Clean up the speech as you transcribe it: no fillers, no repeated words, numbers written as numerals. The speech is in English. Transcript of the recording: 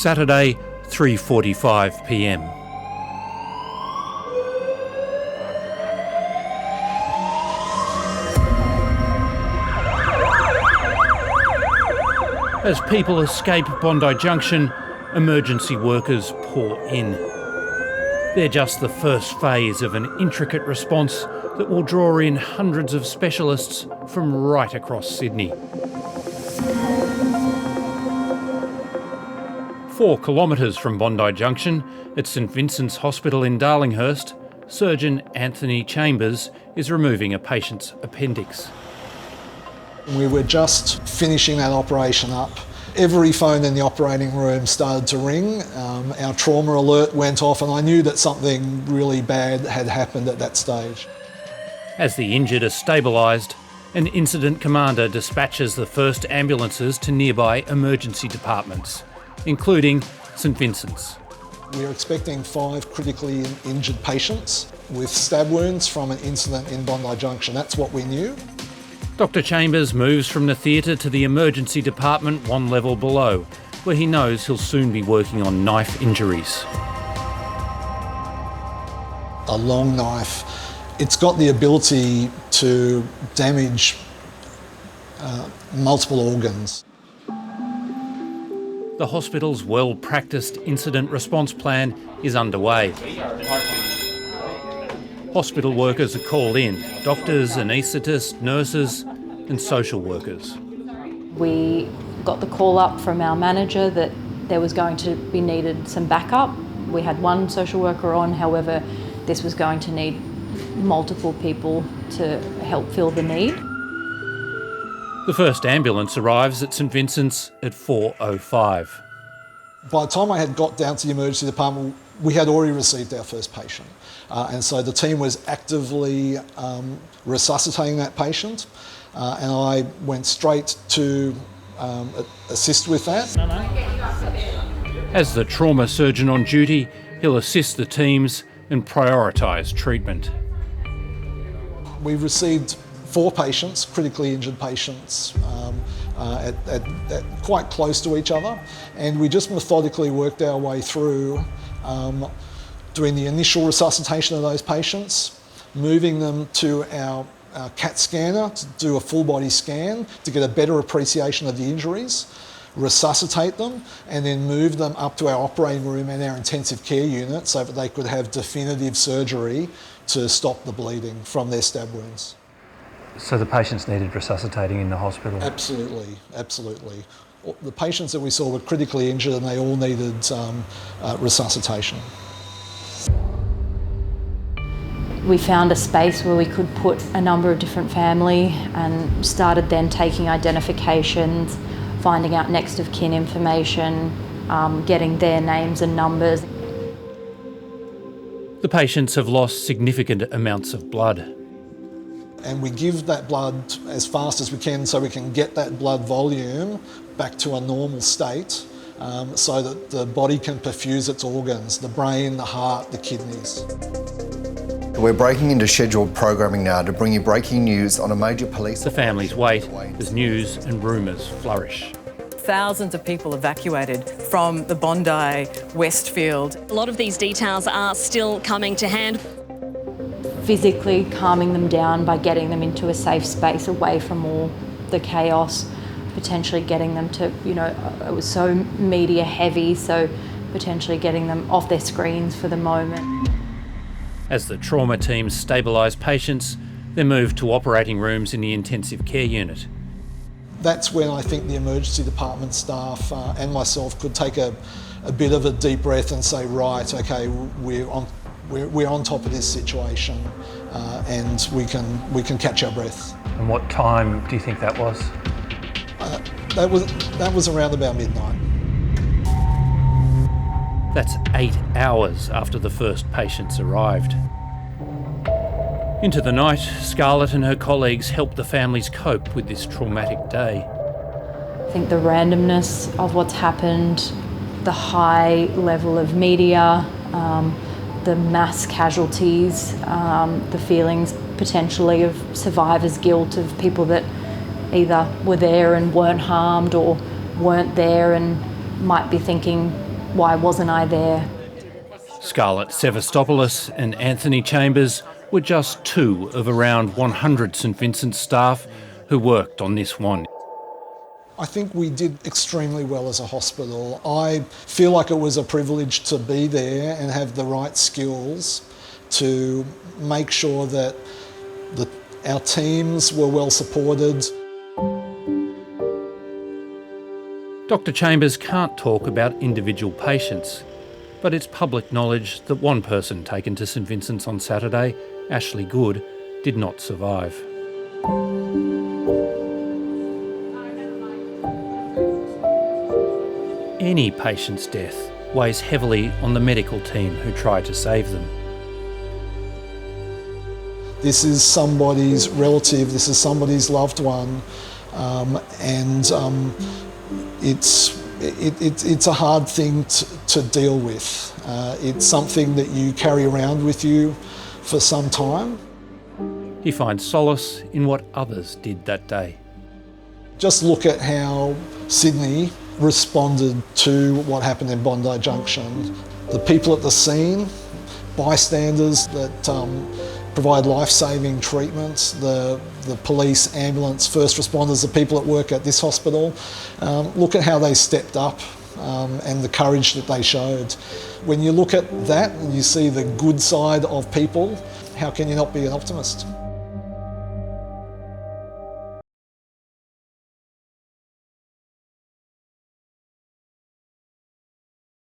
Saturday, 3:45 p.m. As people escape Bondi Junction, emergency workers pour in. They're just the first phase of an intricate response that will draw in hundreds of specialists from right across Sydney. 4 kilometres from Bondi Junction, at St Vincent's Hospital in Darlinghurst, surgeon Anthony Chambers is removing a patient's appendix. We were just finishing that operation up. Every phone in the operating room started to ring. Our trauma alert went off and I knew that something really bad had happened at that stage. As the injured are stabilised, an incident commander dispatches the first ambulances to nearby emergency departments, including St Vincent's. We are expecting 5 critically injured patients with stab wounds from an incident in Bondi Junction. That's what we knew. Dr Chambers moves from the theatre to the emergency department 1 level below, where he knows he'll soon be working on knife injuries. A long knife, it's got the ability to damage multiple organs. The hospital's well-practiced incident response plan is underway. Hospital workers are called in, doctors, anaesthetists, nurses and social workers. We got the call up from our manager that there was going to be needed some backup. We had 1 social worker on, however, this was going to need multiple people to help fill the need. The first ambulance arrives at St Vincent's at 4:05. By the time I had got down to the emergency department, we had already received our first patient. And so the team was actively resuscitating that patient, and I went straight to assist with that. As the trauma surgeon on duty, he'll assist the teams and prioritise treatment. We've received 4 patients, critically injured patients, at quite close to each other, and we just methodically worked our way through doing the initial resuscitation of those patients, moving them to our CAT scanner to do a full body scan to get a better appreciation of the injuries, resuscitate them, and then move them up to our operating room and our intensive care unit so that they could have definitive surgery to stop the bleeding from their stab wounds. So the patients needed resuscitating in the hospital? Absolutely, absolutely. The patients that we saw were critically injured and they all needed resuscitation. We found a space where we could put a number of different family and started then taking identifications, finding out next of kin information, getting their names and numbers. The patients have lost significant amounts of blood. And we give that blood as fast as we can so we can get that blood volume back to a normal state so that the body can perfuse its organs, the brain, the heart, the kidneys. We're breaking into scheduled programming now to bring you breaking news on a major police... The families wait as news and rumours flourish. Thousands of people evacuated from the Bondi Westfield. A lot of these details are still coming to hand. Physically calming them down by getting them into a safe space away from all the chaos, potentially getting them to, it was so media heavy, so potentially getting them off their screens for the moment. As the trauma teams stabilise patients, they're moved to operating rooms in the intensive care unit. That's when I think the emergency department staff and myself could take a bit of a deep breath and say, right, okay, we're on top of this situation and we can catch our breath. And what time do you think that was? That was around about midnight. That's 8 hours after the first patients arrived. Into the night, Scarlett and her colleagues helped the families cope with this traumatic day. I think the randomness of what's happened, the high level of media, the mass casualties, the feelings potentially of survivor's guilt of people that either were there and weren't harmed or weren't there and might be thinking why wasn't I there? Scarlett Sevastopoulos and Anthony Chambers were just two of around 100 St Vincent staff who worked on this one. I think we did extremely well as a hospital. I feel like it was a privilege to be there and have the right skills to make sure that our teams were well supported. Dr Chambers can't talk about individual patients, but it's public knowledge that one person taken to St Vincent's on Saturday, Ashley Good, did not survive. Any patient's death weighs heavily on the medical team who try to save them. This is somebody's relative, this is somebody's loved one, it's a hard thing to deal with. It's something that you carry around with you for some time. He finds solace in what others did that day. Just look at how Sydney responded to what happened in Bondi Junction. The people at the scene, bystanders that provide life-saving treatments, the police, ambulance, first responders, the people that work at this hospital. Look at how they stepped up and the courage that they showed. When you look at that and you see the good side of people, how can you not be an optimist?